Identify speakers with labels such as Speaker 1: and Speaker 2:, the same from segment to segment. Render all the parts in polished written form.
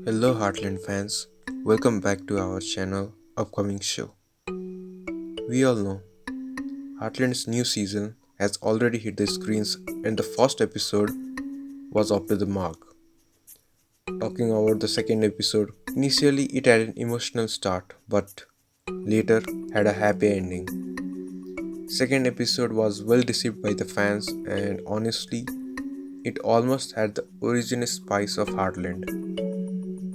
Speaker 1: Hello Heartland fans, welcome back to our channel upcoming show. We all know Heartland's new season has already hit the screens and the first episode was up to the mark. Talking about the second episode, initially it had an emotional start but later had a happy ending. Second episode was well received by the fans and honestly it almost had the original spice of Heartland.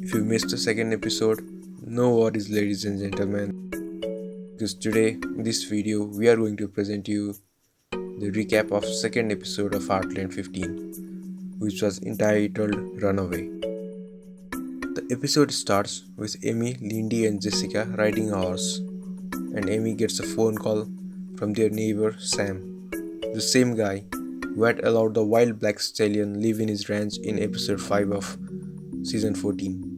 Speaker 1: If you missed the second episode, no worries ladies and gentlemen, because today in this video we are going to present you the recap of second episode of Heartland 15, which was entitled Runaway. The episode starts with Amy, Lindy and Jessica riding a horse, and Amy gets a phone call from their neighbor Sam, the same guy who had allowed the wild black stallion live in his ranch in episode 5 of season 14.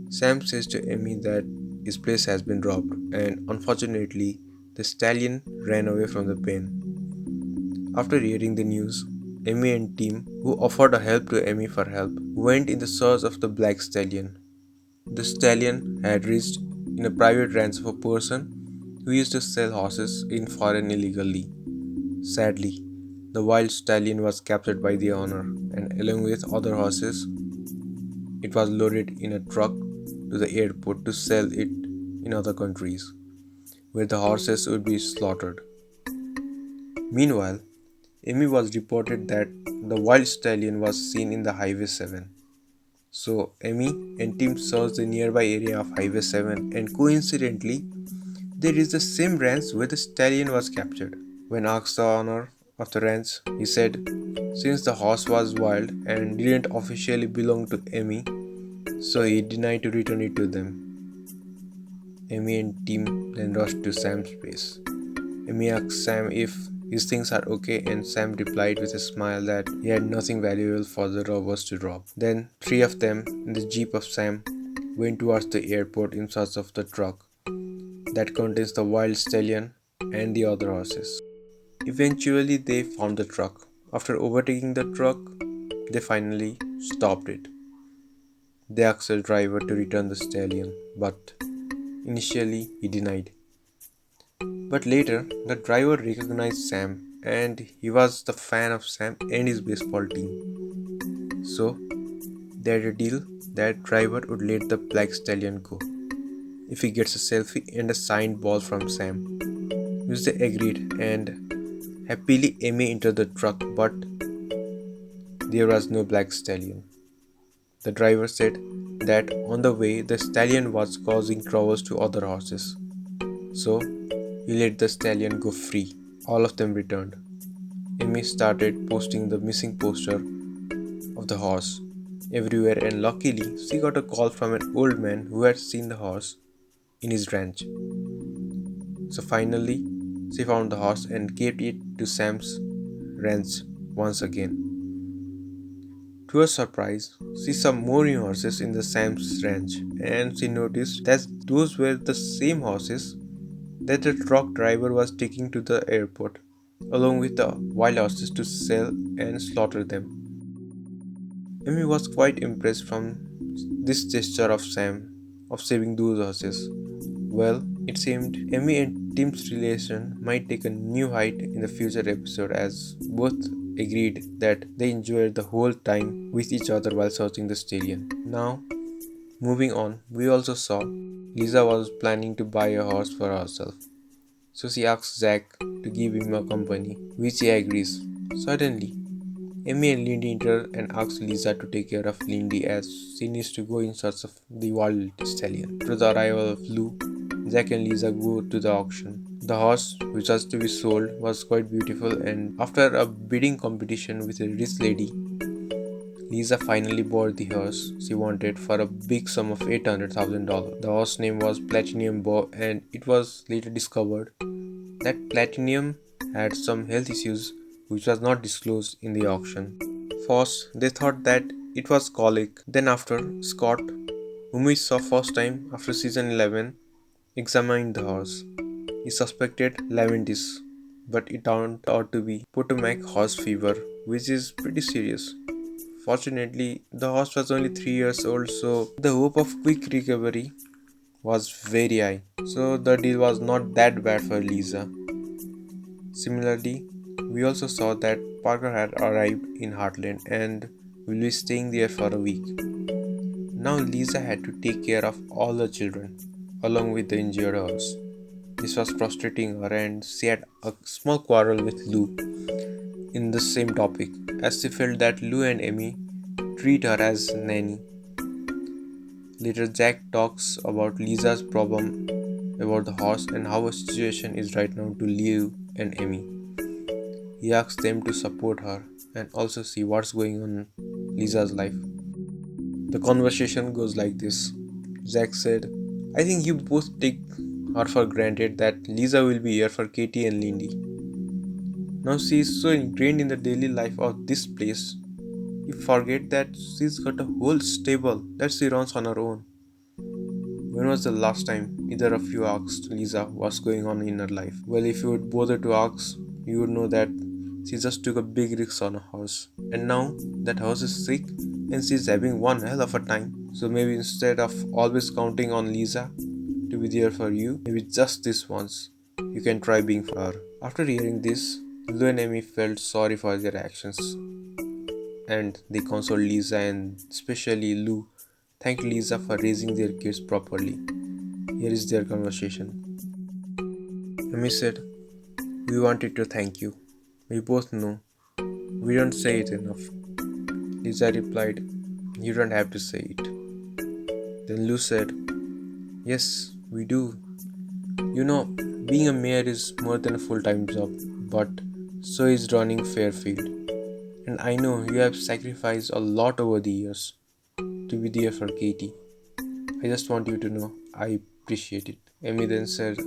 Speaker 1: Sam says to Amy that his place has been robbed, and unfortunately, the stallion ran away from the pen. After hearing the news, Amy and Tim, who offered a help to Amy for help, went in the search of the black stallion. The stallion had reached in a private ranch of a person who used to sell horses in foreign illegally. Sadly, the wild stallion was captured by the owner, and along with other horses, it was loaded in a truck to the airport to sell it in other countries, where the horses would be slaughtered. Meanwhile, Amy was reported that the wild stallion was seen in the Highway 7. So Amy and Tim searched the nearby area of Highway 7 and coincidentally, they reached the same ranch where the stallion was captured. When asked the owner of the ranch, he said since the horse was wild and didn't officially belong to Amy, so he denied to return it to them. Amy and Tim then rushed to Sam's place. Amy asked Sam if his things are okay, and Sam replied with a smile that he had nothing valuable for the robbers to rob. Then, three of them, in the jeep of Sam, went towards the airport in search of the truck that contains the wild stallion and the other horses. Eventually, they found the truck. After overtaking the truck, they finally stopped it. They asked the driver to return the stallion, but initially he denied. But later, the driver recognized Sam and he was the fan of Sam and his baseball team. So, they had a deal that driver would let the black stallion go if he gets a selfie and a signed ball from Sam, which they agreed, and happily Amy entered the truck, but there was no black stallion. The driver said that on the way the stallion was causing troubles to other horses, so he let the stallion go free. All of them returned. Amy started posting the missing poster of the horse everywhere, and luckily she got a call from an old man who had seen the horse in his ranch. So finally, she found the horse and gave it to Sam's ranch once again. To her surprise, she saw more new horses in the Sam's ranch, and she noticed that those were the same horses that the truck driver was taking to the airport, along with the wild horses to sell and slaughter them. Amy was quite impressed from this gesture of Sam of saving those horses. Well, it seemed Amy and Tim's relation might take a new height in the future episode as both agreed that they enjoyed the whole time with each other while searching the stallion. Now, moving on, we also saw Lisa was planning to buy a horse for herself. So she asks Zack to give him a company, which he agrees. Suddenly, Amy and Lindy enter and ask Lisa to take care of Lindy as she needs to go in search of the wild stallion. After the arrival of Lou, Zack and Lisa go to the auction. The horse, which was to be sold, was quite beautiful, and after a bidding competition with a rich lady, Lisa finally bought the horse she wanted for a big sum of $800,000. The horse name was Platinum Bow, and it was later discovered that Platinum had some health issues which was not disclosed in the auction. First, they thought that it was colic. Then after, Scott, whom we saw first time after season 11, examined the horse. He suspected laminitis, but it turned out to be Potomac horse fever, which is pretty serious. Fortunately, the horse was only 3 years old, so the hope of quick recovery was very high. So the deal was not that bad for Lisa. Similarly, we also saw that Parker had arrived in Heartland and will be staying there for a week. Now Lisa had to take care of all the children, along with the injured horse. This was frustrating her and she had a small quarrel with Lou in the same topic, as she felt that Lou and Amy treat her as nanny. Later Jack talks about Lisa's problem about the horse and how a situation is right now to Lou and Amy. He asks them to support her and also see what's going on in Lisa's life. The conversation goes like this. Jack said, I think you both take her for granted that Lisa will be here for Katie and Lindy. Now she is so ingrained in the daily life of this place, you forget that she's got a whole stable that she runs on her own. When was the last time either of you asked Lisa what's going on in her life? Well, if you would bother to ask, you would know that she just took a big risk on a horse. And now that horse is sick and she's having one hell of a time. So maybe instead of always counting on Lisa to be there for you, maybe just this once, you can try being for her. After hearing this, Lou and Amy felt sorry for their actions and they consoled Lisa and especially Lou thanked Lisa for raising their kids properly. Here is their conversation. Amy said, we wanted to thank you. We both know. We don't say it enough. Lisa replied, you don't have to say it. Then Lou said, yes, we do. You know, being a mayor is more than a full-time job, but so is running Fairfield. And I know you have sacrificed a lot over the years to be there for Katie. I just want you to know I appreciate it. Amy then said,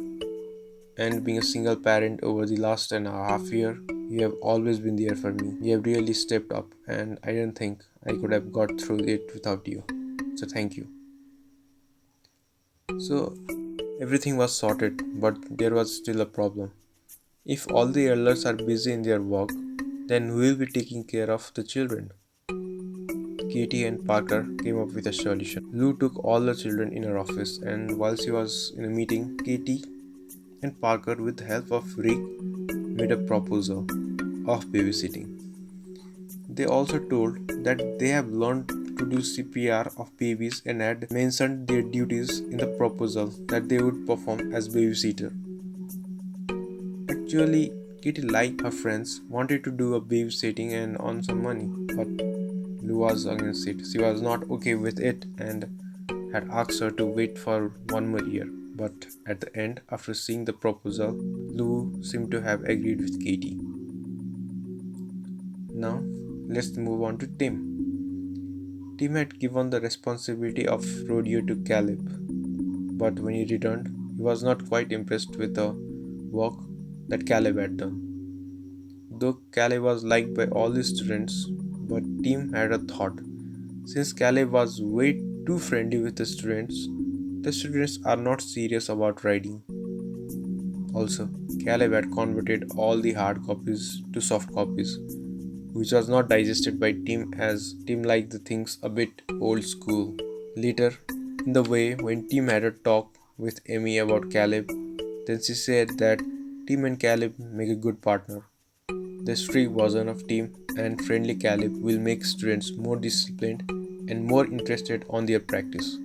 Speaker 1: and being a single parent over the last and a half year, you have always been there for me. You have really stepped up, and I don't think I could have got through it without you. So thank you. So everything was sorted, but there was still a problem. If all the elders are busy in their work, then who will be taking care of the children? Katie and Parker came up with a solution. Lou took all the children in her office, and while she was in a meeting, Katie and Parker, with the help of Rick, made a proposal of babysitting. They also told that they have learned to do CPR of babies and had mentioned their duties in the proposal that they would perform as babysitter. Actually, Katie liked her friends, wanted to do a babysitting and earn some money, but Lou was against it. She was not okay with it and had asked her to wait for one more year. But at the end, after seeing the proposal, Lou seemed to have agreed with Katie. Now, let's move on to Tim. Tim had given the responsibility of rodeo to Caleb, but when he returned, he was not quite impressed with the work that Caleb had done. Though Caleb was liked by all the students, but Tim had a thought. Since Caleb was way too friendly with the students are not serious about riding. Also, Caleb had converted all the hard copies to soft copies, which was not digested by Tim as Tim liked the things a bit old school. Later, in the way, when Tim had a talk with Amy about Caleb, then she said that Tim and Caleb make a good partner. The strict version of Tim and friendly Caleb will make students more disciplined and more interested on their practice.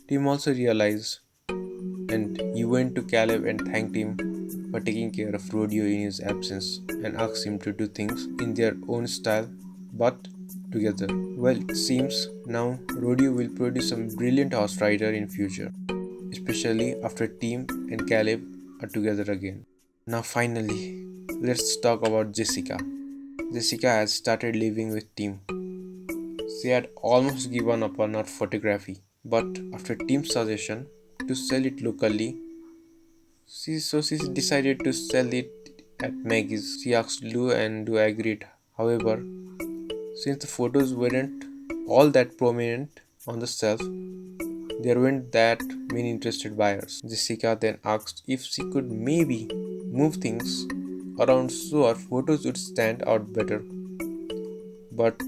Speaker 1: Tim also realized and he went to Caleb and thanked him for taking care of rodeo in his absence and asked him to do things in their own style but together. Well, it seems now rodeo will produce some brilliant horse rider in future, especially after Tim and Caleb are together again. Now finally, let's talk about Jessica. Jessica has started living with Tim. She had almost given up on her photography, but after Tim's suggestion to sell it locally, she decided to sell it at Maggie's. She asked Lou and Lou agreed. However, since the photos weren't all that prominent on the shelf, there weren't that many interested buyers. Jessica then asked if she could maybe move things around so her photos would stand out better. But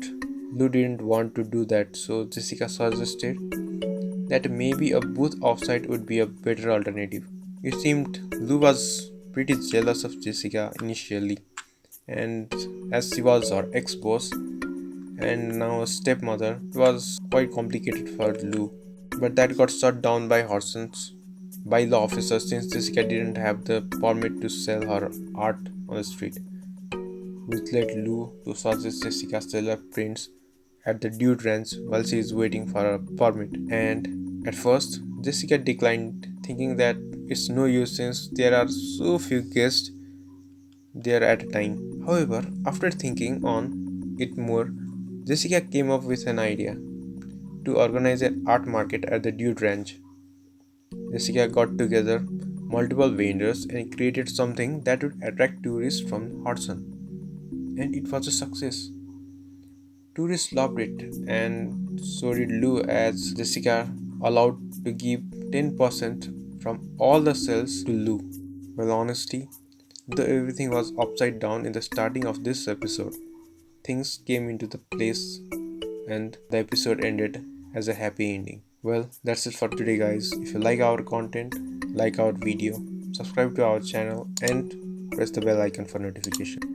Speaker 1: Lou didn't want to do that, so Jessica suggested that maybe a booth outside would be a better alternative. It seemed Lou was pretty jealous of Jessica initially, and as she was her ex boss and now a stepmother, it was quite complicated for Lou. But that got shut down by Horsons, by the officers, since Jessica didn't have the permit to sell her art on the street, which led Lou to suggest Jessica sell her prints at the Dude Ranch while she is waiting for a permit. And at first, Jessica declined, thinking that it's no use since there are so few guests there at a time. However, after thinking on it more, Jessica came up with an idea to organize an art market at the Dude Ranch. Jessica got together multiple vendors and created something that would attract tourists from Hudson. And it was a success. Tourists loved it, and so did Lou, as Jessica allowed to give 10% from all the sales to Lou. Well, honestly, though everything was upside down in the starting of this episode, things came into the place and the episode ended as a happy ending. Well, that's it for today, guys. If you like our content, like our video, subscribe to our channel, and press the bell icon for notification.